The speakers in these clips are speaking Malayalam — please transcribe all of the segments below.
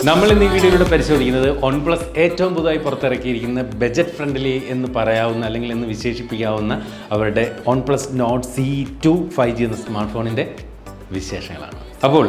നമ്മൾ ഇന്ന് ഈ വീഡിയോയിലൂടെ പരിശോധിക്കുന്നത് OnePlus ഏറ്റവും പുതുതായി പുറത്തിറക്കിയിരിക്കുന്ന ബജറ്റ് ഫ്രണ്ട്ലി എന്ന് പറയാവുന്ന അല്ലെങ്കിൽ എന്ന് വിശേഷിപ്പിക്കാവുന്ന അവരുടെ OnePlus Nord C2 5G എന്ന സ്മാർട്ട് ഫോണിൻ്റെ വിശേഷങ്ങളാണ്. അപ്പോൾ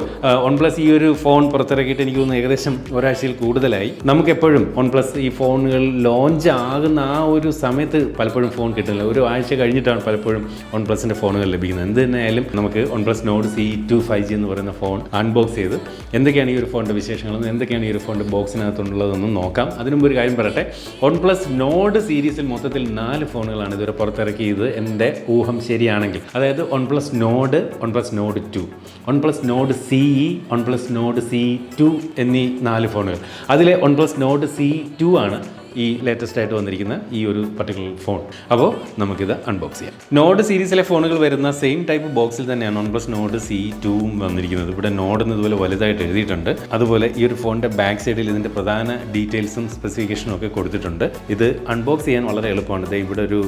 OnePlus ഈ ഒരു ഫോൺ പുറത്തിറക്കിയിട്ട് എനിക്ക് തോന്നുന്നു ഏകദേശം ഒരാഴ്ചയിൽ കൂടുതലായി. നമുക്കെപ്പോഴും OnePlus ഈ ഫോണുകൾ ലോഞ്ച് ആകുന്ന ആ ഒരു സമയത്ത് പലപ്പോഴും ഫോൺ കിട്ടില്ല. ഒരു ആഴ്ച കഴിഞ്ഞിട്ടാണ് പലപ്പോഴും OnePlusൻ്റെ ഫോണുകൾ ലഭിക്കുന്നത്. എന്ത് തന്നെയായാലും നമുക്ക് OnePlus Nord C2 5G എന്ന് പറയുന്ന ഫോൺ അൺബോക്സ് ചെയ്ത് എന്തൊക്കെയാണ് ഈ ഒരു ഫോണിൻ്റെ വിശേഷങ്ങളെന്നും എന്തൊക്കെയാണ് ഈ ഒരു ഫോണിൻ്റെ ബോക്സിനകത്തുള്ളതെന്നും നോക്കാം. അതിനുമുമ്പ് ഒരു കാര്യം പറയട്ടെ, OnePlus Nord സീരീസിൽ മൊത്തത്തിൽ 4 ഫോണുകളാണ് ഇതുവരെ പുറത്തിറക്കിയത്. എൻ്റെ ഊഹം ശരിയാണെങ്കിൽ, അതായത് OnePlus Nord, OnePlus Nord 2, OnePlus Nord CE, OnePlus Nord C2 എന്നീ 4 ഫോണുകൾ. അതിലെ OnePlus Nord C2 ആണ് ഈ ലേറ്റസ്റ്റ് ആയിട്ട് വന്നിരിക്കുന്ന ഈ ഒരു പർട്ടിക്കുലർ ഫോൺ. അപ്പോൾ നമുക്കിത് അൺബോക്സ് ചെയ്യാം. നോഡ് സീരീസിലെ ഫോണുകൾ വരുന്ന സെയിം ടൈപ്പ് ബോക്സിൽ തന്നെയാണ് OnePlus Nord C2 വന്നിരിക്കുന്നത്. ഇവിടെ നോഡ് എന്ന് ഇതുപോലെ വലുതായിട്ട് എഴുതിയിട്ടുണ്ട്. അതുപോലെ ഈ ഒരു ഫോണിൻ്റെ ബാക്ക് സൈഡിൽ ഇതിൻ്റെ പ്രധാന ഡീറ്റെയിൽസും സ്പെസിഫിക്കേഷനും ഒക്കെ കൊടുത്തിട്ടുണ്ട്. ഇത് അൺബോക്സ് ചെയ്യാൻ വളരെ എളുപ്പമാണ്. ഇവിടെ ഒരു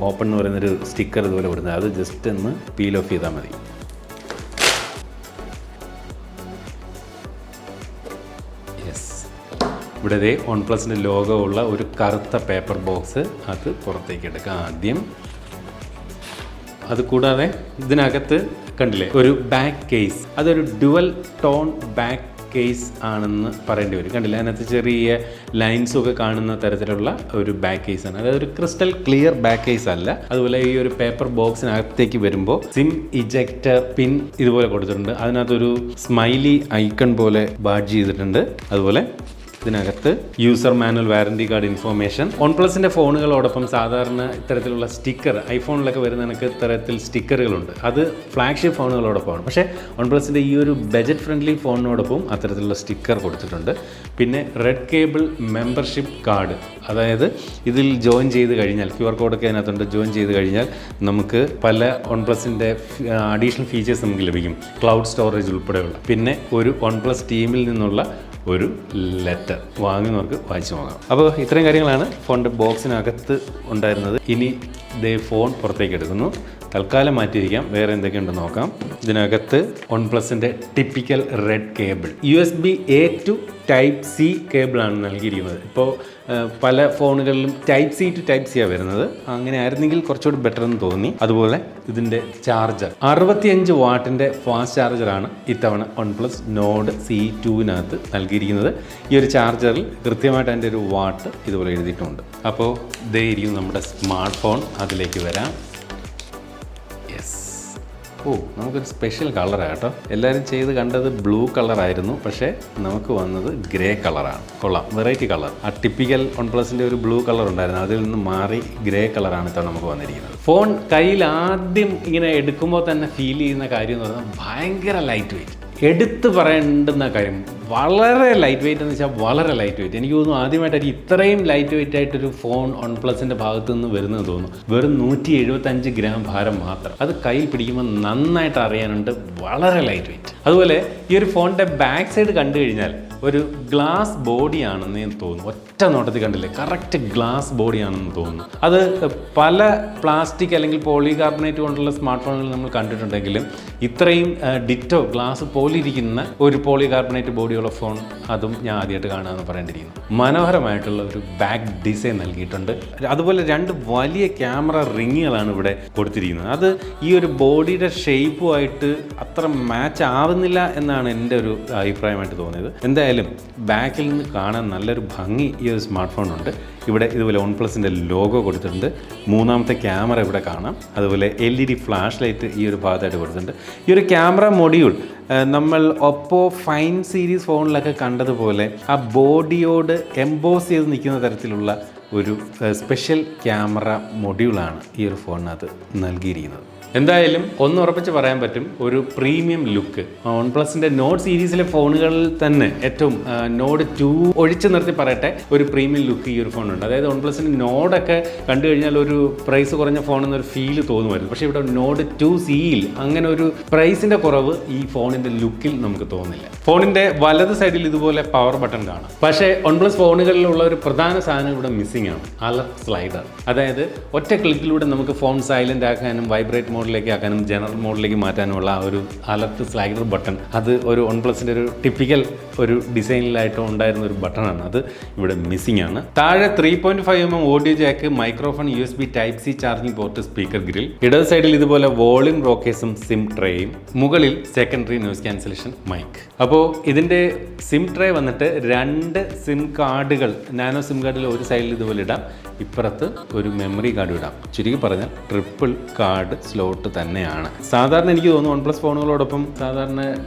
ഓപ്പൺ എന്ന് പറയുന്നൊരു സ്റ്റിക്കർ ഇതുപോലെ വരുന്നത്, അത് ജസ്റ്റ് ഒന്ന് പീൽ ഓഫ് ചെയ്താൽ മതി. ഇവിടെ OnePlusൻ്റെ ലോഗോ ഉള്ള ഒരു കറുത്ത പേപ്പർ ബോക്സ്, അത് പുറത്തേക്ക് എടുക്കാം ആദ്യം. അതുകൂടാതെ ഇതിനകത്ത് കണ്ടില്ലേ ഒരു ബാക്ക് കേസ്, അതൊരു ഡുവൽ ടോൺ ബാക്ക് കേസ് ആണെന്ന് പറയേണ്ടി വരും. കണ്ടില്ല, അതിനകത്ത് ചെറിയ ലൈൻസൊക്കെ കാണുന്ന തരത്തിലുള്ള ഒരു ബാക്ക് കേസാണ്. അതായത് ഒരു ക്രിസ്റ്റൽ ക്ലിയർ ബാക്ക് കേസ് അല്ല. അതുപോലെ ഈ ഒരു പേപ്പർ ബോക്സിനകത്തേക്ക് വരുമ്പോൾ സിം ഇജക്ടർ പിൻ ഇതുപോലെ കൊടുത്തിട്ടുണ്ട്. അതിനകത്തൊരു സ്മൈലി ഐക്കൺ പോലെ ബാഡ്ജ് ചെയ്തിട്ടുണ്ട്. അതുപോലെ ഇതിനകത്ത് user manual warranty card information. OnePlusൻ്റെ ഫോണുകളോടൊപ്പം സാധാരണ ഇത്തരത്തിലുള്ള സ്റ്റിക്കർ, ഐഫോണിലൊക്കെ വരുന്ന കണക്ക് ഇത്തരത്തിൽ സ്റ്റിക്കറുകളുണ്ട്. അത് ഫ്ലാഗ്ഷിപ്പ് ഫോണുകളോടൊപ്പമാണ്. പക്ഷേ OnePlusൻ്റെ ഈ ഒരു ബജറ്റ് ഫ്രണ്ട്ലി ഫോണിനോടൊപ്പം അത്തരത്തിലുള്ള സ്റ്റിക്കർ കൊടുത്തിട്ടുണ്ട്. പിന്നെ റെഡ് കേബിൾ മെമ്പർഷിപ്പ് കാർഡ്, അതായത് ഇതിൽ ജോയിൻ ചെയ്ത് കഴിഞ്ഞാൽ QR കോഡൊക്കെ അതിനകത്തുണ്ട്. ജോയിൻ ചെയ്ത് കഴിഞ്ഞാൽ നമുക്ക് പല OnePlusൻ്റെ അഡീഷണൽ ഫീച്ചേഴ്സ് നമുക്ക് ലഭിക്കും. ക്ലൗഡ് സ്റ്റോറേജ് ഉൾപ്പെടെയുള്ള. പിന്നെ ഒരു OnePlus ടീമിൽ നിന്നുള്ള ഒരു ലെറ്റർ വാങ്ങുന്നവർക്ക് വായിച്ചു നോക്കാം. അപ്പോൾ ഇത്രയും കാര്യങ്ങളാണ് ഫോണിൻ്റെ ബോക്സിനകത്ത് ഉണ്ടായിരുന്നത്. ഇനി ദേ ഫോൺ പുറത്തേക്ക് എടുക്കുന്നു. തൽക്കാലം മാറ്റിയിരിക്കാം, വേറെ എന്തൊക്കെയുണ്ടെന്ന് നോക്കാം. ഇതിനകത്ത് OnePlusൻ്റെ typical red cable, USB-A to Type-C കേബിളാണ് നൽകിയിരിക്കുന്നത്. ഇപ്പോൾ പല ഫോണുകളിലും Type-C to Type-C വരുന്നത്. അങ്ങനെ ആയിരുന്നെങ്കിൽ കുറച്ചുകൂടി ബെറ്റർ എന്ന് തോന്നി. അതുപോലെ ഇതിൻ്റെ ചാർജർ 65 വാട്ടിൻ്റെ ഫാസ്റ്റ് ചാർജറാണ് ഇത്തവണ OnePlus Nord C2വിനകത്ത് നൽകിയിരിക്കുന്നത്. ഈ ഒരു ചാർജറിൽ കൃത്യമായിട്ട് അതിൻ്റെ ഒരു വാട്ട് ഇതുപോലെ എഴുതിയിട്ടുണ്ട്. അപ്പോൾ ഇതേ ഇരിക്കും നമ്മുടെ സ്മാർട്ട് ഫോൺ. അതിലേക്ക് വരാം. നമുക്കൊരു സ്പെഷ്യൽ കളറാണ് കേട്ടോ. എല്ലാവരും ചെയ്ത് കണ്ടത് ബ്ലൂ കളറായിരുന്നു, പക്ഷേ നമുക്ക് വന്നത് ഗ്രേ കളറാണ്. കൊള്ളാം, വെറൈറ്റി കളർ. ആ ടിപ്പിക്കൽ OnePlusൻ്റെ ഒരു ബ്ലൂ കളർ ഉണ്ടായിരുന്നു, അതിൽ നിന്ന് മാറി ഗ്രേ കളറാണ് ഇപ്പോൾ നമുക്ക് വന്നിരിക്കുന്നത്. ഫോൺ കയ്യിൽ ആദ്യം ഇങ്ങനെ എടുക്കുമ്പോൾ തന്നെ ഫീൽ ചെയ്യുന്ന കാര്യം എന്ന് പറഞ്ഞാൽ ഭയങ്കര ലൈറ്റ് വെയിറ്റ്. എടുത്ത് പറയേണ്ടുന്ന കാര്യം, വളരെ ലൈറ്റ് വെയിറ്റ് എന്ന് വെച്ചാൽ വളരെ ലൈറ്റ് വെയിറ്റ്. എനിക്ക് തോന്നുന്നു ആദ്യമായിട്ടായിരിക്കും ഇത്രയും ലൈറ്റ് വെയിറ്റ് ആയിട്ടൊരു ഫോൺ OnePlusൻ്റെ ഭാഗത്തു നിന്ന് വരുന്നത് തോന്നുന്നു. വെറും 175 ഗ്രാം ഭാരം മാത്രം. അത് കയ്യിൽ പിടിക്കുമ്പോൾ നന്നായിട്ട് അറിയാനുണ്ട്, വളരെ ലൈറ്റ് വെയിറ്റ്. അതുപോലെ ഈ ഒരു ഫോണിൻ്റെ ബാക്ക് സൈഡ് കണ്ടു കഴിഞ്ഞാൽ ഒരു ഗ്ലാസ് ബോഡിയാണെന്ന് തോന്നുന്നു. ഒറ്റ നോട്ടത്തിൽ കണ്ടില്ലേ, കറക്റ്റ് ഗ്ലാസ് ബോഡിയാണെന്ന് തോന്നുന്നു. അത് പല പ്ലാസ്റ്റിക് അല്ലെങ്കിൽ പോളികാർബണേറ്റ് കൊണ്ടുള്ള സ്മാർട്ട് ഫോണുകൾ നമ്മൾ കണ്ടിട്ടുണ്ടെങ്കിലും ഇത്രയും ഡിറ്റോ ഗ്ലാസ് പോലിരിക്കുന്ന ഒരു പോളികാർബണേറ്റ് ബോഡിയുള്ള ഫോൺ അതും ഞാൻ ആദ്യമായിട്ട് കാണുകയെന്ന് പറയേണ്ടിയിരിക്കുന്നു. മനോഹരമായിട്ടുള്ള ഒരു ബാക്ക് ഡിസൈൻ നൽകിയിട്ടുണ്ട്. അതുപോലെ 2 വലിയ ക്യാമറ റിങ്ങുകളാണ് ഇവിടെ കൊടുത്തിരിക്കുന്നത്. അത് ഈ ഒരു ബോഡിയുടെ ഷേപ്പുമായിട്ട് അത്ര മാച്ച് ആവുന്നില്ല എന്നാണ് എൻ്റെ ഒരു അഭിപ്രായമായിട്ട് തോന്നിയത്. എന്തായാലും ബാക്കിൽ നിന്ന് കാണാൻ നല്ലൊരു ഭംഗി ഈ ഒരു സ്മാർട്ട് ഫോണുണ്ട്. ഇവിടെ ഇതുപോലെ OnePlusൻ്റെ ലോഗോ കൊടുത്തിട്ടുണ്ട്. 3ാമത്തെ ക്യാമറ ഇവിടെ കാണാം. അതുപോലെ LED ഫ്ലാഷ് ലൈറ്റ് ഈ ഒരു ഭാഗത്തായിട്ട് കൊടുത്തിട്ടുണ്ട്. ഈ ഒരു ക്യാമറ മൊഡ്യൂൾ നമ്മൾ ഒപ്പോ ഫൈൻ സീരീസ് ഫോണിലൊക്കെ കണ്ടതുപോലെ ആ ബോഡിയോട് എംബോസ് ചെയ്ത് നിൽക്കുന്ന തരത്തിലുള്ള ഒരു സ്പെഷ്യൽ ക്യാമറ മൊഡ്യൂളാണ് ഈ ഒരു ഫോണിനകത്ത് നൽകിയിരിക്കുന്നത്. എന്തായാലും ഒന്ന് ഉറപ്പിച്ച് പറയാൻ പറ്റും, ഒരു പ്രീമിയം ലുക്ക്. OnePlusൻ്റെ നോഡ് സീരീസിലെ ഫോണുകളിൽ തന്നെ ഏറ്റവും Nord 2 ഒഴിച്ചു നിർത്തി പറയട്ടെ, ഒരു പ്രീമിയം ലുക്ക് ഈ ഒരു ഫോണുണ്ട്. അതായത് OnePlusൻ്റെ നോഡൊക്കെ കണ്ടു കഴിഞ്ഞാൽ ഒരു പ്രൈസ് കുറഞ്ഞ ഫോണെന്നൊരു ഫീല് തോന്നുമായിരുന്നു. പക്ഷേ ഇവിടെ Nord 2 CEയിൽ അങ്ങനെ ഒരു പ്രൈസിൻ്റെ കുറവ് ഈ ഫോണിൻ്റെ ലുക്കിൽ നമുക്ക് തോന്നില്ല. ഫോണിൻ്റെ വലത് സൈഡിൽ ഇതുപോലെ പവർ ബട്ടൺ കാണാം. പക്ഷേ OnePlus ഫോണുകളിലുള്ള ഒരു പ്രധാന സാധനം ഇവിടെ മിസ്സിംഗ് ആണ്, അലർട്ട് സ്ലൈഡർ. അതായത് ഒറ്റ ക്ലിക്കിലൂടെ നമുക്ക് ഫോൺ സൈലൻ്റ് ആക്കാനും വൈബ്രേറ്റ് മോഡ് മോഡിലേക്ക് ആക്കാനും ജനറൽ മോഡിലേക്ക് മാറ്റാനുമുള്ള ആ ഒരു അലർട്ട് സ്ലൈഡർ ബട്ടൺ, അത് ഒരു OnePlusന്റെ ഒരു ടിപ്പിക്കൽ ഒരു ഡിസൈനിലായിട്ട് ഉണ്ടായിരുന്ന ഒരു ബട്ടണാണ്. അത് ഇവിടെ മിസ്സിംഗ് ആണ്. താഴെ 3.5mm audio Jack, microphone, USB Type C charging port, speaker grill. ഇടത് സൈഡിൽ ഇതുപോലെ വോളിയം റോക്കേഴ്സും സിം ട്രേയും, മുകളിൽ സെക്കൻഡറി നോയ്സ് ക്യാൻസലേഷൻ മൈക്ക്. അപ്പോൾ ഇതിൻ്റെ സിം ട്രേ വന്നിട്ട് 2 സിം കാർഡുകൾ, നാനോ സിം കാർഡിൽ ഒരു സൈഡിൽ ഇതുപോലെ ഇടാം, ഇപ്പുറത്ത് ഒരു മെമ്മറി കാർഡ് ഇടാം. ചുരുക്കി പറഞ്ഞാൽ ട്രിപ്പിൾ കാർഡ് സ്ലോട്ട് തന്നെയാണ്. സാധാരണ എനിക്ക് തോന്നുന്നു OnePlus ഫോണുകളോടൊപ്പം സാധാരണ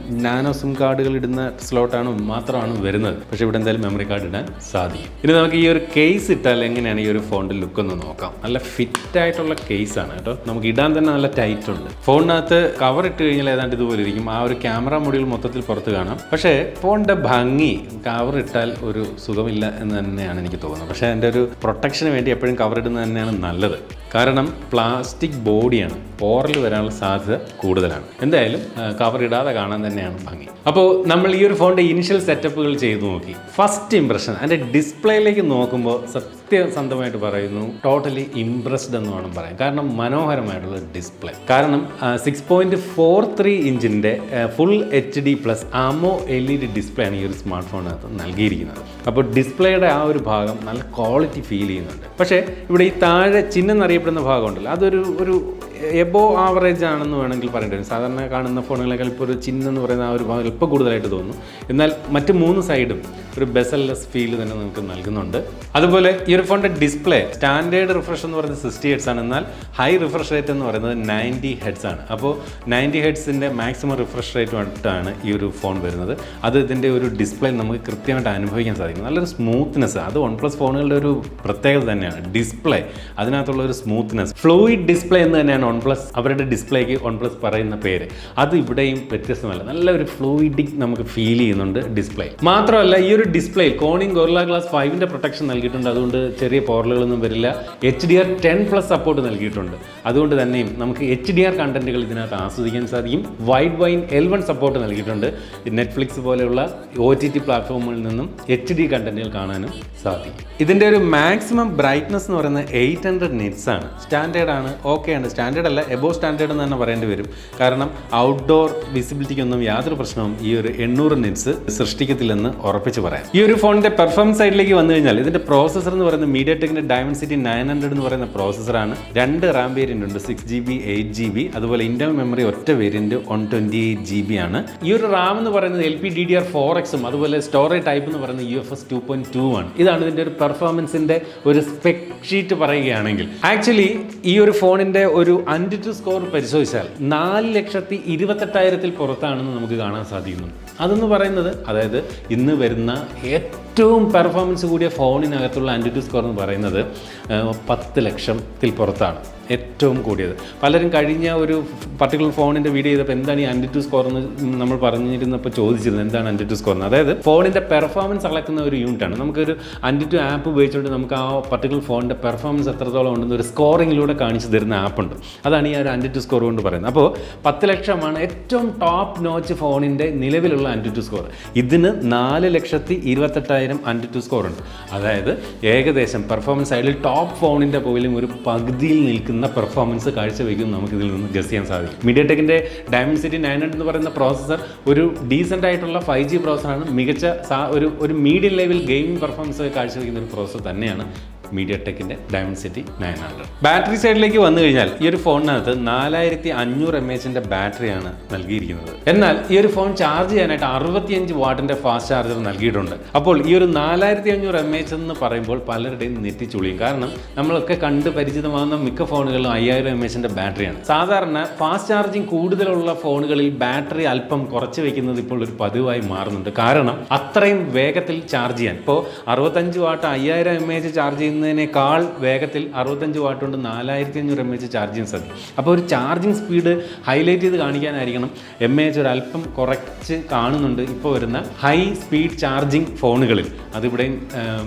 നാനോ സിം കാർഡുകൾ ഇടുന്ന സ്ലോട്ടാണ് മാത്രമാണ് വരുന്നത്. പക്ഷേ ഇവിടെ എന്തായാലും മെമ്മറി കാർഡ് ഇടാൻ സാധിക്കും. ഇനി നമുക്ക് ഈ ഒരു കേസ് ഇട്ടാൽ എങ്ങനെയാണ് ഈ ഒരു ഫോണിൻ്റെ ലുക്ക് ഒന്ന് നോക്കാം. നല്ല ഫിറ്റ് ആയിട്ടുള്ള കേസാണ് കേട്ടോ. നമുക്ക് ഇടാൻ തന്നെ നല്ല ടൈറ്റ് ഉണ്ട്. ഫോണിനകത്ത് കവർ ഇട്ട് കഴിഞ്ഞാൽ ഏതാണ്ട് ഇതുപോലെ ഇരിക്കും. ആ ഒരു ക്യാമറ മൊഡ്യൂൾ മൊത്തത്തിൽ പുറത്ത് കാണാം. പക്ഷേ ഫോണിൻ്റെ ഭംഗി കവർ ഇട്ടാൽ ഒരു സുഖമില്ല എന്ന് തന്നെയാണ് എനിക്ക് തോന്നുന്നത്. പക്ഷേ അതിൻ്റെ ഒരു പ്രൊട്ടക്ഷന് വേണ്ടി എപ്പോഴും കവർ ഇടുന്നത് തന്നെയാണ് നല്ലത്. കാരണം പ്ലാസ്റ്റിക് ബോഡിയാണ്, പോറൽ വരാനുള്ള സാധ്യത കൂടുതലാണ്. എന്തായാലും കവർ ഇടാതെ കാണാൻ തന്നെയാണ് ഭംഗി. അപ്പോൾ നമ്മൾ ഈ ഒരു ഫോണിൻ്റെ ഇനിഷ്യൽ സെറ്റപ്പുകൾ ചെയ്തു നോക്കി. ഫസ്റ്റ് ഇംപ്രഷൻ, അതിൻ്റെ ഡിസ്പ്ലേയിലേക്ക് നോക്കുമ്പോൾ സത്യസന്ധമായിട്ട് പറയുന്നു, ടോട്ടലി ഇംപ്രസ്ഡ് എന്ന് വേണം പറയാൻ. കാരണം മനോഹരമായിട്ടുള്ള ഡിസ്പ്ലേ. കാരണം 6.43 ഇഞ്ചിൻ്റെ full HD+ AMO LED display ആണ് ഈ ഒരു സ്മാർട്ട് ഫോണിനകത്ത് നൽകിയിരിക്കുന്നത്. അപ്പോൾ ഡിസ്പ്ലേയുടെ ആ ഒരു ഭാഗം നല്ല ക്വാളിറ്റി ഫീൽ ചെയ്യുന്നുണ്ട്. പക്ഷേ ഇവിടെ ഈ താഴെ ചിഹ്നം എന്നറിയപ്പെടുന്ന ഭാഗമുണ്ടല്ലോ, അതൊരു എബോ ആവറേജ് ആണെന്ന് വേണമെങ്കിൽ പറയേണ്ടി വരും. സാധാരണ കാണുന്ന ഫോണുകളെക്കാൾ ഇപ്പോൾ ഒരു ചിഹ്നം എന്ന് പറയുന്ന ആ ഒരു ഭാഗം എപ്പോൾ കൂടുതലായിട്ട് തോന്നുന്നു. എന്നാൽ മറ്റ് 3 സൈഡും ഒരു ബെസൽലെസ് ഫീൽ തന്നെ നമുക്ക് നൽകുന്നുണ്ട്. അതുപോലെ ഈ ഒരു ഫോണിൻ്റെ ഡിസ്പ്ലേ സ്റ്റാൻഡേർഡ് റിഫ്രഷ് എന്ന് പറയുന്നത് 60 Hz ആണ്. എന്നാൽ ഹൈ റിഫ്രഷ് റേറ്റ് എന്ന് പറയുന്നത് 90 Hz ആണ്. അപ്പോൾ 90 Hzൻ്റെ മാക്സിമം റിഫ്രഷ് റേറ്റുമായിട്ടാണ് ഈ ഒരു ഫോൺ വരുന്നത്. അത് ഇതിൻ്റെ ഒരു ഡിസ്പ്ലേ നമുക്ക് കൃത്യമായിട്ട് അനുഭവിക്കാൻ സാധിക്കും. നല്ലൊരു സ്മൂത്ത്നെസ്, അത് OnePlus ഫോണുകളുടെ ഒരു പ്രത്യേകത തന്നെയാണ്. ഡിസ്പ്ലേ, അതിനകത്തുള്ള ഒരു സ്മൂത്ത്നെസ്, ഫ്ലൂയിഡ് ഡിസ്പ്ലേ എന്ന് തന്നെയാണ് OnePlus അവരുടെ ഡിസ്പ്ലേക്ക് OnePlus പറയുന്ന പേര്. അത് ഇവിടെയും വ്യത്യസ്തമല്ല. നല്ലൊരു ഫ്ലൂയിഡിക് നമുക്ക് ഫീൽ ചെയ്യുന്നുണ്ട് ഡിസ്പ്ലേ. മാത്രമല്ല ഈ ഒരു ഡിസ്പ്ലേ കോണിംഗ് ഗൊറില്ല ഗ്ലാസ് 5ൻ്റെ പ്രൊട്ടക്ഷൻ നൽകിയിട്ടുണ്ട്. അതുകൊണ്ട് ചെറിയ പോറലുകളൊന്നും വരില്ല. HDR10+ സപ്പോർട്ട് നൽകിയിട്ടുണ്ട്. അതുകൊണ്ട് തന്നെയും നമുക്ക് HDR കണ്ടന്റുകൾ ഇതിനകത്ത് ആസ്വദിക്കാൻ സാധിക്കും. വൈഡ് വൈൻ L1 സപ്പോർട്ട് നൽകിയിട്ടുണ്ട്. നെറ്റ്ഫ്ലിക്സ് പോലെയുള്ള OTT പ്ലാറ്റ്ഫോമുകളിൽ നിന്നും HD കണ്ടന്റുകൾ കാണാനും സാധിക്കും. ഇതിൻ്റെ ഒരു മാക്സിമം ബ്രൈറ്റ്നസ് എന്ന് പറയുന്നത് 800 nits ആണ്. സ്റ്റാൻഡേർഡ് ആണ്, ഓക്കെ ആണ്. സ്റ്റാൻഡേർഡ് അല്ല, എബോ സ്റ്റാൻഡേർഡ് എന്ന് തന്നെ പറയേണ്ടി വരും. കാരണം ഔട്ട്ഡോർ വിസിബിലിറ്റിക്കൊന്നും യാതൊരു പ്രശ്നവും ഈ ഒരു 800 nits സൃഷ്ടിക്കത്തില്ലെന്ന് ഉറപ്പിച്ച് പറയാം. ഈ ഒരു ഫോണിൻ്റെ പെർഫോമൻസ് സൈഡിലേക്ക് വന്നു കഴിഞ്ഞാൽ ഇതിൻ്റെ പ്രോസസ്സർ എന്ന് പറയുന്നത് മീഡിയാടെക്കിൻ്റെ Dimensity 900 എന്ന് പറയുന്ന പ്രോസസ്സറാണ്. 2 RAM വേരിയൻ്റ് ഉണ്ട്, 6GB 8GB. അതുപോലെ ഇന്റർണൽ മെമ്മറി ഒറ്റ വേരിയൻറ്റ് 128GB ആണ്. ഈ ഒരു റാം എന്ന് പറയുന്നത് LPDDR4X അതുപോലെ സ്റ്റോറേജ് ടൈപ്പ് എന്ന് പറയുന്നത് UFS 2.2 ആണ്. ഇതാണ് ഇതിൻ്റെ ഒരു പെർഫോമൻസിൻ്റെ ഒരു സ്പെക് ഷീറ്റ് പറയുകയാണെങ്കിൽ. ആക്ച്വലി ഈ ഒരു ഫോണിൻ്റെ ഒരു AnTuTu സ്കോർ പരിശോധിച്ചാൽ 4,28,000 പുറത്താണെന്ന് നമുക്ക് കാണാൻ സാധിക്കുന്നു. അതെന്ന് പറയുന്നത്, അതായത് ഇന്ന് വരുന്ന ഏറ്റവും പെർഫോമൻസ് കൂടിയ ഫോണിനകത്തുള്ള AnTuTu സ്കോർ എന്ന് പറയുന്നത് 10 ലക്ഷത്തിൽ പുറത്താണ് ഏറ്റവും കൂടിയത്. പലരും കഴിഞ്ഞ ഒരു പർട്ടിക്കുലർ ഫോണിൻ്റെ വീഡിയോ ചെയ്തപ്പോൾ എന്താണ് ഈ AnTuTu സ്കോർ എന്ന് നമ്മൾ പറഞ്ഞിരുന്നപ്പോൾ ചോദിച്ചിരുന്നത് എന്താണ് AnTuTu സ്കോർ എന്ന്. അതായത് ഫോണിൻ്റെ പെർഫോമൻസ് അളക്കുന്ന ഒരു യൂണിറ്റാണ്. നമുക്കൊരു AnTuTu ആപ്പ് ഉപയോഗിച്ചുകൊണ്ട് നമുക്ക് ആ പർട്ടിക്കുലർ ഫോണിൻ്റെ പെർഫോമൻസ് എത്രത്തോളം ഉണ്ടെന്ന് ഒരു സ്കോറിങ്ങിലൂടെ കാണിച്ചു തരുന്ന ആപ്പുണ്ട്. അതാണ് ഈ ഒരു AnTuTu സ്കോർ കൊണ്ട് പറയുന്നത്. അപ്പോൾ 10 ലക്ഷമാണ് ഏറ്റവും ടോപ്പ് നോച്ച് ഫോണിൻ്റെ നിലവിലുള്ള AnTuTu സ്കോർ. ഇതിന് 4,28,000 AnTuTu സ്കോർ ഉണ്ട്. അതായത് ഏകദേശം പെർഫോമൻസ് സൈഡിൽ ടോപ്പ് ഫോണിൻ്റെ പോലും ഒരു പകുതിയിൽ നിൽക്കുന്ന പെർഫോമൻസ് കാഴ്ചവെക്കും നമുക്ക് ഇതിൽ നിന്ന് ഗസ് ചെയ്യാൻ സാധിക്കും. മീഡിയാടെക്കിൻ്റെ Dimensity 900 എന്ന് പറയുന്ന പ്രോസസ്സർ ഒരു ഡീസൻ്റ് ആയിട്ടുള്ള 5G പ്രോസസ്സറാണ്. മികച്ച ഒരു മീഡിയം ലെവൽ ഗെയിമിംഗ് പെർഫോമൻസ് കാഴ്ചവെക്കുന്ന ഒരു പ്രോസസ്സർ തന്നെയാണ് മീഡിയാടെക്കിൻ്റെ Dimensity 900. ബാറ്ററി സൈഡിലേക്ക് വന്നു കഴിഞ്ഞാൽ ഈ ഒരു ഫോണിനകത്ത് 4500 mAhൻ്റെ ബാറ്ററിയാണ് നൽകിയിരിക്കുന്നത്. എന്നാൽ ഈ ഒരു ഫോൺ ചാർജ് ചെയ്യാനായിട്ട് 65 വാട്ടിൻ്റെ ഫാസ്റ്റ് ചാർജർ നൽകിയിട്ടുണ്ട്. അപ്പോൾ ഈ ഒരു 4500 mAh എന്ന് പറയുമ്പോൾ പലരുടെയും നെറ്റിച്ചുളിയും. കാരണം നമ്മളൊക്കെ കണ്ട് പരിചിതമാകുന്ന മിക്ക ഫോണുകളിലും 5000 mAhൻ്റെ ബാറ്ററിയാണ്. സാധാരണ ഫാസ്റ്റ് ചാർജിങ് കൂടുതലുള്ള ഫോണുകളിൽ ബാറ്ററി അല്പം കുറച്ച് വയ്ക്കുന്നത് ഇപ്പോൾ ഒരു പതിവായി മാറുന്നുണ്ട്. കാരണം അത്രയും വേഗത്തിൽ ചാർജ് ചെയ്യാൻ, ഇപ്പോൾ 65 വാട്ട് 5000 mAh ചാർജ് ചെയ്യുന്നതിനേക്കാൾ വേഗത്തിൽ 65 വാട്ട് കൊണ്ട് 4500 mAh ചാർജ് ചെയ്യാൻ സാധിക്കും. അപ്പോൾ ഒരു ചാർജിങ് സ്പീഡ് ഹൈലൈറ്റ് ചെയ്ത് കാണിക്കാനായിരിക്കണം mAh ഒരു അല്പം കുറച്ച് കാണുന്നുണ്ട് ഇപ്പോൾ വരുന്ന ഹൈ സ്പീഡ് ചാർജിങ് ഫോണുകളിൽ. അതിവിടെയും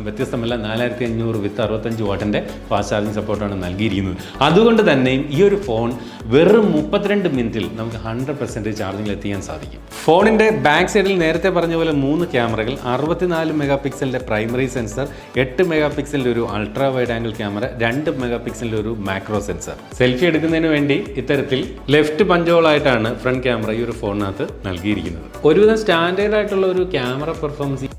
വ്യത്യസ്തമല്ല, 4500 വിത്ത് 65 വാട്ടിൻ്റെ ഫാസ്റ്റ് ചാർജിങ് സപ്പോർട്ടാണ് നൽകിയിരിക്കുന്നത്. അതുകൊണ്ട് തന്നെയും ഈ ഒരു ഫോൺ വെറും 32 മിനിറ്റിൽ നമുക്ക് 100% ചാർജിങ്ങിൽ എത്തിക്കാൻ സാധിക്കും. ഫോണിൻ്റെ ബാക്ക് സൈഡിൽ നേരത്തെ പറഞ്ഞ പോലെ 3 ക്യാമറകൾ, 64 മെഗാ പിക്സലിൻ്റെ പ്രൈമറി സെൻസർ, 8 മെഗാ പിക്സലിൻ്റെ ഒരു ultra wide angle camera, 2 mega പിക്സലിൻ്റെ ഒരു മാക്രോ സെൻസർ. സെൽഫി എടുക്കുന്നതിന് വേണ്ടി ഇത്തരത്തിൽ ലെഫ്റ്റ് പഞ്ചോളായിട്ടാണ് ഫ്രണ്ട് ക്യാമറ ഈ ഒരു ഫോണിനകത്ത് നൽകിയിരിക്കുന്നത്. ഒരുവിധം സ്റ്റാൻഡേർഡ് ആയിട്ടുള്ള ഒരു ക്യാമറ പെർഫോമൻസ്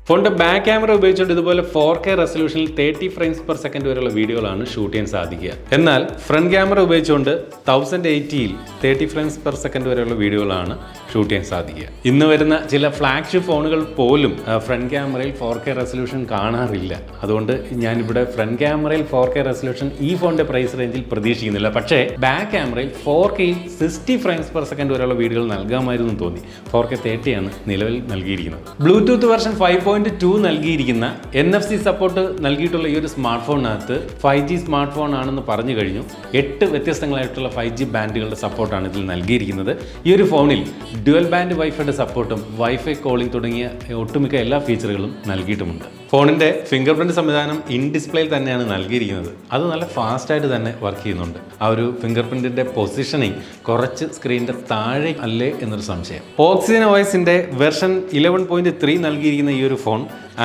ഫോണിൻ്റെ ബാക്ക് ക്യാമറ ഉപയോഗിച്ചുകൊണ്ട് ഇതുപോലെ 4K റെസൊല്യൂഷനിൽ 30 ഫ്രെയിംസ് പെർ സെക്കൻഡ് വരെയുള്ള വീഡിയോകളാണ് ഷൂട്ട് ചെയ്യാൻ സാധിക്കുക. എന്നാൽ ഫ്രണ്ട് ക്യാമറ ഉപയോഗിച്ചുകൊണ്ട് 1080ൽ 30 ഫ്രെയിംസ് പെർ സെക്കൻഡ് വരെയുള്ള വീഡിയോകളാണ് ഷൂട്ട് ചെയ്യാൻ സാധിക്കുക. ഇന്ന് വരുന്ന ചില ഫ്ലാഗ്ഷിപ്പ് ഫോണുകൾ പോലും ഫ്രണ്ട് ക്യാമറയിൽ 4K റെസൊല്യൂഷൻ കാണാറില്ല. അതുകൊണ്ട് ഞാനിവിടെ ഫ്രണ്ട് ക്യാമറയിൽ 4K റെസൊല്യൂഷൻ ഈ ഫോണിൻ്റെ പ്രൈസ് റേഞ്ചിൽ പ്രതീക്ഷിക്കുന്നില്ല. പക്ഷേ ബാക്ക് ക്യാമറയിൽ 4Kയിൽ 60 ഫ്രെയിംസ് പെർ സെക്കൻഡ് വരെയുള്ള വീഡിയോകൾ നൽകാമായിരുന്നു തോന്നി. 4K 30 ആണ് നിലവിൽ നൽകിയിരിക്കുന്നത്. ബ്ലൂടൂത്ത് വെർഷൻ 5.2 നൽകിയിരിക്കുന്ന NFC സപ്പോർട്ട് നൽകിയിട്ടുള്ള ഈ ഒരു സ്മാർട്ട് ഫോണിനകത്ത് 5G സ്മാർട്ട് ഫോൺ ആണെന്ന് പറഞ്ഞു കഴിഞ്ഞു. 8 വ്യത്യസ്തങ്ങളായിട്ടുള്ള 5G ബാൻഡുകളുടെ സപ്പോർട്ടാണ് ഇതിൽ നൽകിയിരിക്കുന്നത്. ഈ ഒരു ഫോണിൽ ഡ്യുവൽ ബാൻഡ് വൈഫൈയുടെ സപ്പോർട്ടും വൈഫൈ കോളിംഗ് തുടങ്ങിയ ഒട്ടുമിക്ക എല്ലാ ഫീച്ചറുകളും നൽകിയിട്ടുമുണ്ട്. ഫോണിൻ്റെ ഫിംഗർ പ്രിൻറ്റ് സംവിധാനം ഇൻ ഡിസ്പ്ലേയിൽ തന്നെയാണ് നൽകിയിരിക്കുന്നത്. അത് നല്ല ഫാസ്റ്റായിട്ട് തന്നെ വർക്ക് ചെയ്യുന്നുണ്ട്. ആ ഒരു ഫിംഗർ പ്രിൻറ്റിൻ്റെ പൊസിഷനിങ് കുറച്ച് സ്ക്രീനിൻ്റെ താഴെ അല്ലേ എന്നൊരു സംശയം. ഓക്സിജൻ OSൻ്റെ വെർഷൻ 11.3 നൽകിയിരിക്കുന്ന ഈ ഒരു ഫോൺ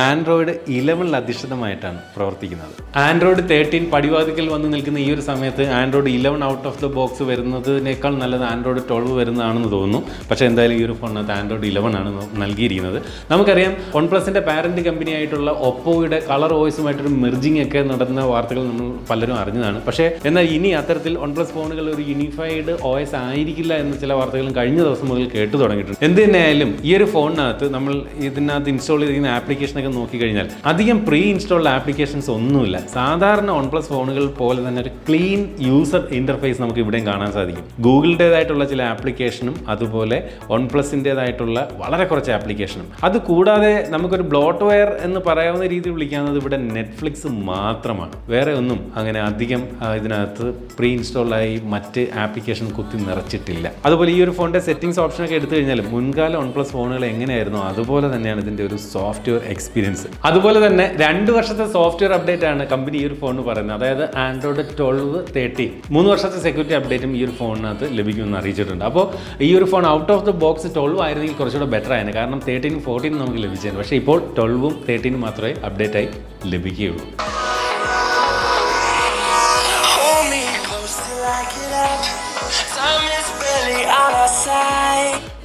ആൻഡ്രോയിഡ് 11 അധിഷ്ഠിതമായിട്ടാണ് പ്രവർത്തിക്കുന്നത്. ആൻഡ്രോയിഡ് 13 പടിവാതിക്കൽ വന്ന് നിൽക്കുന്ന ഈ ഒരു സമയത്ത് Android 11 out of the box വരുന്നതിനേക്കാൾ നല്ലത് ആൻഡ്രോയിഡ് 12 വരുന്നതാണെന്ന് തോന്നുന്നു. പക്ഷേ എന്തായാലും ഈ ഒരു ഫോണിനകത്ത് ആൻഡ്രോയിഡ് 11 ആണ് നൽകിയിരിക്കുന്നത്. നമുക്കറിയാം OnePlusൻ്റെ പാരന്റ് കമ്പനി ആയിട്ടുള്ള ഒപ്പോയുടെ കളർ OSുമായിട്ടൊരു മെർജിങ് ഒക്കെ നടന്ന വാർത്തകൾ നമ്മൾ പലരും അറിഞ്ഞതാണ്. പക്ഷേ എന്നാൽ ഇനി അത്തരത്തിൽ OnePlus ഫോണുകൾ ഒരു യൂണിഫൈഡ് OS ആയിരിക്കില്ല എന്ന ചില വാർത്തകളും കഴിഞ്ഞ ദിവസം മുതൽ കേട്ടു തുടങ്ങിയിട്ടുണ്ട്. എന്ത് തന്നെയായാലും ഈ ഒരു ഫോണിനകത്ത് നമ്മൾ ഇതിനകത്ത് ഇൻസ്റ്റാൾ ചെയ്തിരിക്കുന്ന ആപ്ലിക്കേഷൻ നോക്കിക്കഴിഞ്ഞാൽ അധികം പ്രീ ഇൻസ്റ്റാൾഡ് ആപ്ലിക്കേഷൻസ് ഒന്നുമില്ല. സാധാരണ OnePlus ഫോണുകൾ പോലെ തന്നെ ഒരു ക്ലീൻ യൂസർ ഇന്റർഫേസ് നമുക്ക് ഇവിടെയും കാണാൻ സാധിക്കും. ഗൂഗിളിൻ്റെതായിട്ടുള്ള ചില ആപ്ലിക്കേഷനും അതുപോലെ OnePlusൻ്റെതായിട്ടുള്ള വളരെ കുറച്ച് ആപ്ലിക്കേഷനും, അത് കൂടാതെ നമുക്കൊരു ബ്ലോട്ട്വെയർ എന്ന് പറയാവുന്ന രീതിയിൽ വിളിക്കുന്നത് ഇവിടെ നെറ്റ്ഫ്ലിക്സ് മാത്രമാണ്. വേറെ ഒന്നും അങ്ങനെ അധികം ഇതിനകത്ത് പ്രീ ഇൻസ്റ്റാൾഡായി മറ്റ് ആപ്ലിക്കേഷൻ കുത്തി നിറച്ചിട്ടില്ല. അതുപോലെ ഈ ഒരു ഫോണിൻ്റെ സെറ്റിംഗ്സ് ഓപ്ഷനൊക്കെ എടുത്തു കഴിഞ്ഞാൽ മുൻകാല OnePlus ഫോണുകൾ എങ്ങനെയായിരുന്നു അതുപോലെ തന്നെയാണ് ഇതിൻ്റെ ഒരു സോഫ്റ്റ്വെയർ എക്സ്പീരിയൻസ്. അതുപോലെ തന്നെ 2 വർഷത്തെ സോഫ്റ്റ്വെയർ അപ്ഡേറ്റ് ആണ് കമ്പനി ഈ ഒരു ഫോണിന് പറയുന്നത്. അതായത് ആൻഡ്രോയിഡ് 12, 13 3 വർഷത്തെ സെക്യൂരിറ്റി അപ്ഡേറ്റും ഈ ഒരു ഫോണിനകത്ത് ലഭിക്കുമെന്ന് അറിയിച്ചിട്ടുണ്ട്. അപ്പോൾ ഈ ഒരു phone out of the box 12 ആയിരുന്നെങ്കിൽ കുറച്ചുകൂടെ ബെറ്റർ ആയിരുന്നു. കാരണം 13, 14 നമുക്ക് ലഭിച്ചത്. പക്ഷേ ഇപ്പോൾ 12ഉം 13ഉം മാത്രമേ അപ്ഡേറ്റ് ആയി ലഭിക്കുകയുള്ളൂ.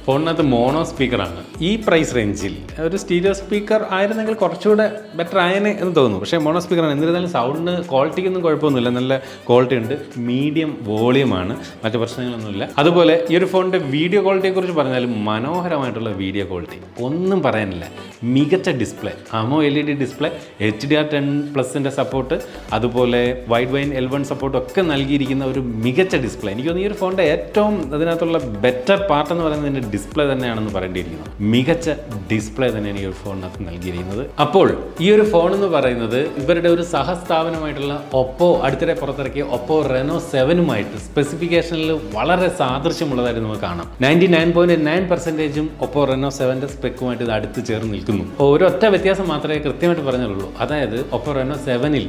ഫോണിനകത്ത് മോണോ സ്പീക്കറാണ്. ഈ പ്രൈസ് റേഞ്ചിൽ ഒരു സ്റ്റീരിയോ സ്പീക്കർ ആയിരുന്നെങ്കിൽ കുറച്ചുകൂടെ ബെറ്റർ ആയേനെ എന്ന് തോന്നുന്നു. പക്ഷേ മോണോ സ്പീക്കറാണ്. എന്നിരുന്നാലും സൗണ്ടിന് ക്വാളിറ്റിക്കൊന്നും കുഴപ്പമൊന്നുമില്ല. നല്ല ക്വാളിറ്റി ഉണ്ട്. മീഡിയം വോളിയമാണ്. മറ്റു പ്രശ്നങ്ങളൊന്നുമില്ല. അതുപോലെ ഈ ഒരു ഫോണിൻ്റെ വീഡിയോ ക്വാളിറ്റിയെക്കുറിച്ച് പറഞ്ഞാലും മനോഹരമായിട്ടുള്ള വീഡിയോ ക്വാളിറ്റി, ഒന്നും പറയാനില്ല. മികച്ച ഡിസ്പ്ലേ, AMOLED ഡിസ്പ്ലേ, HDR10+ൻ്റെ സപ്പോർട്ട്, അതുപോലെ വൈഡ് വൈൻ L1 സപ്പോർട്ട് ഒക്കെ നൽകിയിരിക്കുന്ന ഒരു മികച്ച ഡിസ്പ്ലേ. എനിക്ക് തോന്നുന്നു ഈ ഒരു ഫോണിൻ്റെ ഏറ്റവും അതിനകത്തുള്ള ബെറ്റർ പാർട്ട് എന്ന് പറയുന്നത് ഡിസ്പ്ലേ തന്നെയാണെന്ന് പറയേണ്ടിയിരിക്കുന്നു. മികച്ച ഡിസ്പ്ലേ തന്നെയാണ് ഈ ഒരു ഫോണിനകത്ത് നൽകിയിരിക്കുന്നത്. അപ്പോൾ ഈ ഒരു ഫോൺ എന്ന് പറയുന്നത് ഇവരുടെ ഒരു സഹസ്ഥാപനമായിട്ടുള്ള ഒപ്പോ അടുത്തിടെ പുറത്തിറക്കിയ ഒപ്പോ റെനോ 7ഉമായിട്ട് സ്പെസിഫിക്കേഷനിൽ വളരെ സാദൃശ്യമുള്ളതായിട്ട് നമുക്ക് കാണാം. 99.9% ഒപ്പോ റെനോ 7ൻ്റെ സ്പെക്കുമായിട്ട് ഇത് അടുത്ത് ചേർന്ന് നിൽക്കുന്നു. ഒരൊറ്റ വ്യത്യാസം മാത്രമേ കൃത്യമായിട്ട് പറഞ്ഞുള്ളൂ. അതായത് ഒപ്പോ റെനോ 7ൽ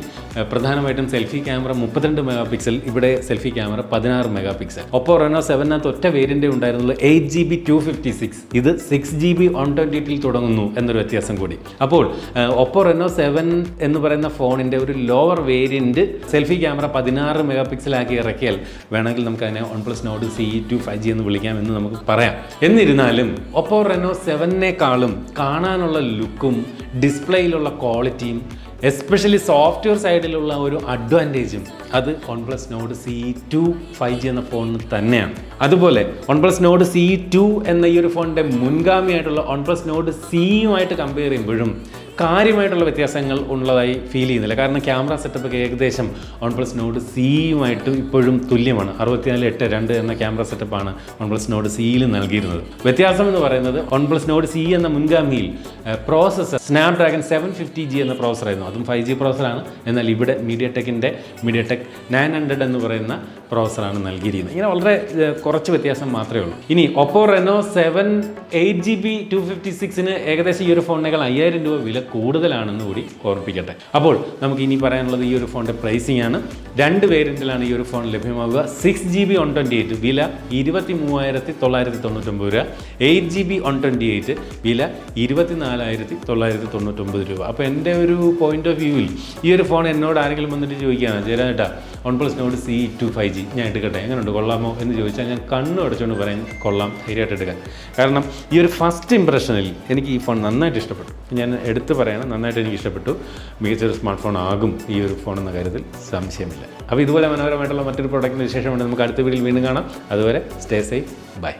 പ്രധാനമായിട്ടും സെൽഫി ക്യാമറ 32 മെഗാ പിക്സൽ, ഇവിടെ selfie camera 16 megapixel. Oppo Reno 7നകത്ത് ഒറ്റ വേരിയൻ്റേ ഉണ്ടായിരുന്നുള്ളൂ, 8GB 256. ഇത് 6GB 128ൽ തുടങ്ങുന്നു എന്നൊരു വ്യത്യാസം കൂടി. അപ്പോൾ ഒപ്പോ റെനോ 7 എന്ന് പറയുന്ന ഫോണിൻ്റെ ഒരു lower variant selfie camera 16 mega പിക്സലാക്കി ഇറക്കിയാൽ വേണമെങ്കിൽ നമുക്ക് അതിനെ OnePlus Nord CE2 5G എന്ന് വിളിക്കാം എന്ന് നമുക്ക് പറയാം. എന്നിരുന്നാലും ഒപ്പോ റെനോ 7നേക്കാളും കാണാനുള്ള ലുക്കും ഡിസ്പ്ലേയിലുള്ള ക്വാളിറ്റിയും എസ്പെഷ്യലി സോഫ്റ്റ്വെയർ സൈഡിലുള്ള ഒരു അഡ്വാൻറ്റേജും അത് OnePlus Nord CE2 5G എന്ന ഫോണിന് തന്നെയാണ്. അതുപോലെ OnePlus Nord CE2 എന്ന ഈ ഒരു ഫോണിൻ്റെ മുൻഗാമിയായിട്ടുള്ള OnePlus Nord CEയുമായിട്ട് കമ്പയർ ചെയ്യുമ്പോഴും കാര്യമായിട്ടുള്ള വ്യത്യാസങ്ങൾ ഉള്ളതായി ഫീൽ ചെയ്യുന്നില്ല. കാരണം ക്യാമറ സെറ്റപ്പൊക്കെ ഏകദേശം OnePlus Nord CEയുമായിട്ട് ഇപ്പോഴും തുല്യമാണ്. 64:8:2 എന്ന ക്യാമറ സെറ്റപ്പാണ് OnePlus Nord CEയിൽ നൽകിയിരുന്നത്. വ്യത്യാസം എന്ന് പറയുന്നത് OnePlus Nord CE എന്ന മുൻഗാമിയിൽ പ്രോസസ്സർ സ്നാപ്ഡ്രാഗൺ 750G എന്ന പ്രോസസ്സറായിരുന്നു. അതും 5G പ്രോസസ്സറാണ്. എന്നാൽ ഇവിടെ MediaTek 900 എന്ന് പറയുന്ന പ്രോസസ്സറാണ് നൽകിയിരിക്കുന്നത്. ഇങ്ങനെ വളരെ കുറച്ച് വ്യത്യാസം മാത്രമേ ഉള്ളൂ. ഇനി ഒപ്പോ റെനോ 7 8GB 256ന് ഏകദേശം ഈ ഒരു ഫോണിനേക്കാൾ 5000 രൂപ വില കൂടുതലാണെന്ന് കൂടി ഓർമ്മിപ്പിക്കട്ടെ. അപ്പോൾ നമുക്ക് ഇനി പറയാനുള്ളത് ഈ ഒരു ഫോണിൻ്റെ പ്രൈസിംഗ് ആണ്. 2 വേരിയൻറ്റിലാണ് ഈ ഒരു ഫോൺ ലഭ്യമാവുക. 6GB 128 വില 23,999 രൂപ, 8GB 128 വില 24,999 രൂപ. അപ്പോൾ എൻ്റെ ഒരു പോയിന്റ് ഓഫ് വ്യൂവിൽ ഈ ഒരു ഫോൺ എന്നോട് ആരെങ്കിലും വന്നിട്ട് ചോദിക്കുകയാണ്, ചേട്ടാ OnePlus Nord C2 5G ഞാൻ എടുക്കട്ടെ, എങ്ങനെയുണ്ട്, കൊള്ളാമോ എന്ന് ചോദിച്ചാൽ ഞാൻ കണ്ണു അടച്ചുകൊണ്ട് പറയും കൊള്ളാം, ധൈര്യമായിട്ട് എടുക്കാൻ. കാരണം ഈ ഒരു ഫസ്റ്റ് ഇംപ്രഷനിൽ എനിക്ക് ഈ ഫോൺ നന്നായിട്ട് ഇഷ്ടപ്പെട്ടു. ഞാൻ എടുത്ത് പറയണം, നന്നായിട്ട് എനിക്ക് ഇഷ്ടപ്പെട്ടു. മികച്ചൊരു സ്മാർട്ട് ഫോൺ ആകും ഈ ഒരു ഫോൺ എന്ന കാര്യത്തിൽ സംശയമില്ല. അപ്പോൾ ഇതുപോലെ മനോഹരമായിട്ടുള്ള മറ്റൊരു പ്രോഡക്റ്റിന് വിശേഷമുണ്ട്. നമുക്ക് അടുത്ത വീഡിയോയിൽ വീണ്ടും കാണാം. അതുവരെ സ്റ്റേ സേഫ്, ബൈ.